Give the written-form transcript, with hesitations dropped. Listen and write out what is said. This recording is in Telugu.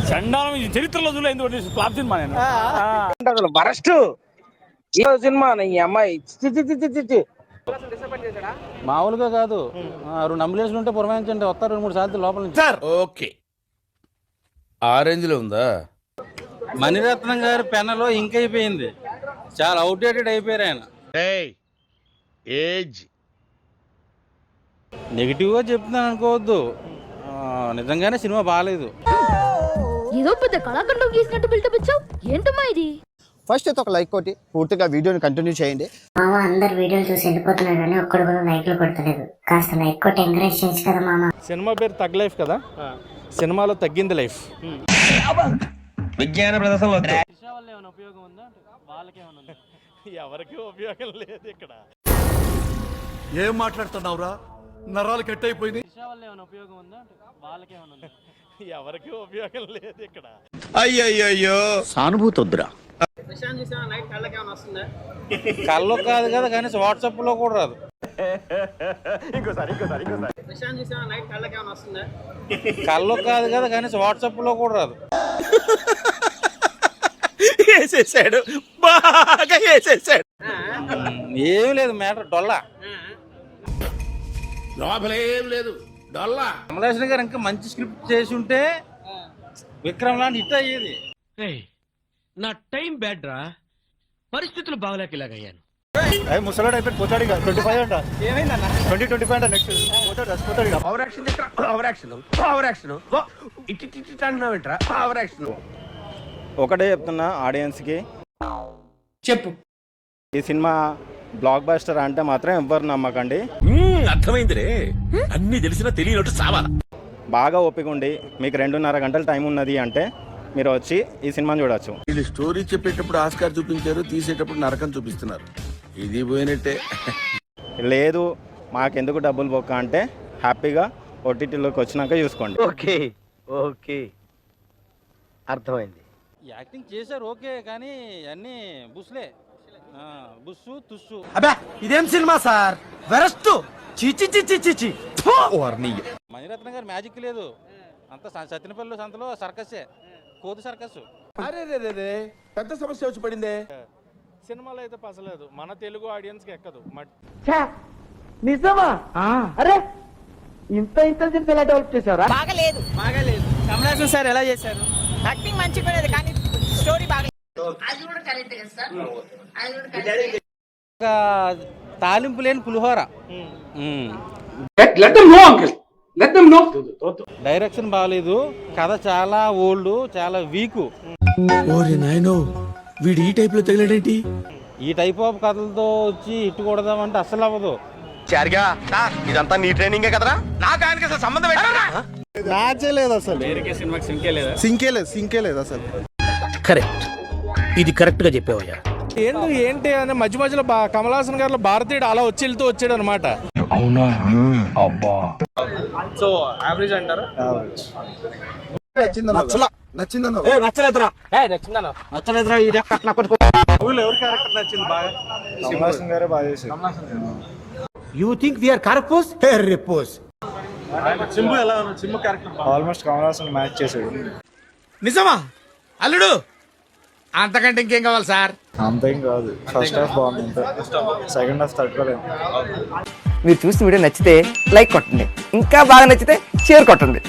చండాలం ఈ చరిత్రలో చూడలే ఎందుకంటే ఫ్లాప్ సినిమా నేను అసలు వరస్ట్ సినిమా ఈ అమ్మాయి మామూలుగా కాదు. 2 అంబులెన్స్లు ఉంటే పురమాయించండి, వస్తారు 2-3 సార్లు లోపల నుంచి. సార్ ఓకే, ఆ రేంజ్ లో ఉందా? మణిరత్నం గారి పెన్నులో ఇంక్ అయిపోయింది, చాలా అవుట్డేటెడ్ అయిపోయారు ఆయన. ఏజ్ నెగిటివ్గా చెప్తున్నాను అనుకోవద్దు, నిజంగానే సినిమా బాగాలేదు. ఏదో పెద్ద కళాఖండం గీసినట్టు బిల్డప్ ఇచ్చావు, ఏంటమ్మా ఇది? ఫస్ట్ అయితే ఒక లైక్ కొట్టి పూర్తిగా వీడియోని కంటిన్యూ చేయండి. మామ అందరు వీడియోలు చూసి వెళ్ళిపోతున్నారు కానీ ఒక్కడు కూడా లైక్లు కొడతలేదు. కాస్త లైక్ కొట్టి ఎంకరేజ్ చేయొచ్చు కదా మామ. సినిమా పేరు తగ్ లైఫ్ కదా, సినిమాలో తగ్గింది లైఫ్. విజ్ఞాన ప్రదర్శన ఎవరికి ఉపయోగం లేదు ఇక్కడ. ఏం మాట్లాడుతున్నావురా? నరాలు కట్ అయిపోయింది. ఎవరికి ఉపయోగం లేదు ఇక్కడ. అయ్యయ్యో సానుభూతి వద్దురా. కల్లో కాదు కదా, కానీ వాట్సాప్ లో కూడా రాదు. కల్లో కాదు కదా, కానీ వాట్సాప్ లో కూడా రాదు. వేసేసాడు, బాగా వేసేసాడు. ఏం లేదు, మ్యాటర్ డొల్లా. లోపలేం లేదు, డొల్లా. కమలాసన్ గారు ఇంకా మంచి స్క్రిప్ట్ చేసి ఉంటే విక్రమ్ లాంటి హిట్ అయ్యేది. నా టైం బ్యాడ్ రా, పరిస్థితులు బాగలేక ఇలాగయ్యాను. ముసలాడు అయిపోయి పోతాడు. 25 అంట, ఏమైందన్న 20-25 అంట. నెక్స్ట్ పోతాడు. Power action power action power action ఇట్టి అంటున్నావేంట్రా? Power action. ఒకటే చెప్తున్నా ఆడియన్స్కి, చెప్పు. ఈ సినిమా బ్లాక్ బస్టర్ అంటే మాత్రం ఎవ్వరు నమ్మకండి. అర్థమైందిరే, అన్ని తెలిసినా తెలియనట్టు సావాలా. బాగా ఓపిక ఉండి మీకు 2.5 గంటల టైం ఉన్నది అంటే మీరు వచ్చి ఈ సినిమాని చూడవచ్చు. వీళ్ళు స్టోరీ చెప్పేటప్పుడు ఆస్కార్ చూపించారు, తీసేటప్పుడు నరకం చూపిస్తున్నారు. ఇది పోయినట్టే. లేదు మాకెందుకు డబ్బులు బొక్క అంటే హ్యాపీగా ఓటీటీలోకి వచ్చినాక చూసుకోండి. ఓకే ఓకే, అర్థమైంది. యాక్టింగ్ చేశారు ఓకే, కానీ అన్ని బుస్లే, బుస్సు తుస్సు. అబ్బా ఇదేం సినిమా సార్, వెరస్తు చిచి చిచి చిచి. మణిరత్నం గారు మ్యాజిక్ లేదు, అంత సత్యనపల్లి సంతలో సర్కస్సే, కోతి సర్కస్. అరే రే పెద్ద సమస్య వచ్చి పడిందే. సినిమాలో అయితే పసలేదు, మన తెలుగు ఆడియన్స్ కి ఎక్కదు. నిజమా? అరే ఇంత ఇంటెలిజెంట్ ఎలా డెవలప్ చేశారా? బాగలేదు. కమలాసన్ సార్ ఎలా చేశారు? యాక్టింగ్ మంచిగా కానీ స్టోరీ బాగా. తాలింపు లేని పులిహోర. డైరెక్షన్ బాగాలేదు, కథ చాలా ఓల్డ్, చాలా వీక్. వీడు ఈ టైప్ లో తగిలాడేంటి? ఈ టైప్ ఆఫ్ కథలతో వచ్చి ఇట్టు కొడదామంటే అస్సలు అవ్వదు. ఇదంతా నీ ట్రైనింగే కదరా? నాకు ఆయనకి అసలు సంబంధం మ్యాచే లేదు అసలు, సింకే లేదు అసలు. కరెక్ట్, ఇది కరెక్ట్ గా చెప్పావయ్యా. ఏంటి అని మధ్య మధ్యలో కమలాసన్ గారిలో భారతీయుడు అలా వచ్చి వెళ్తూ వచ్చాడు అనమాట. అవునా? అబ్బా, సో యావరేజ్ అంటారా? నచ్చలేదురా. ఎవరి క్యారెక్టర్ నచ్చింది బాగా? కమలాసన్ గారే బాగా చేశారు. యూ థింక్ వి ఆర్ కరపోస్ రిపోస్. సింబు ఎలా ఉంది? Simbu character almost Kamal Haasan match చేశాడు. నిజమా అల్లుడు? అంతకంటే ఇంకేం కావాలి సార్? అంతేం కాదు, ఫస్ట్ హాఫ్ బాగుంది, సెకండ్ హాఫ్ తట్టుకోలేదు. మీరు చూసిన వీడియో నచ్చితే లైక్ కొట్టండి, ఇంకా బాగా నచ్చితే షేర్ కొట్టండి.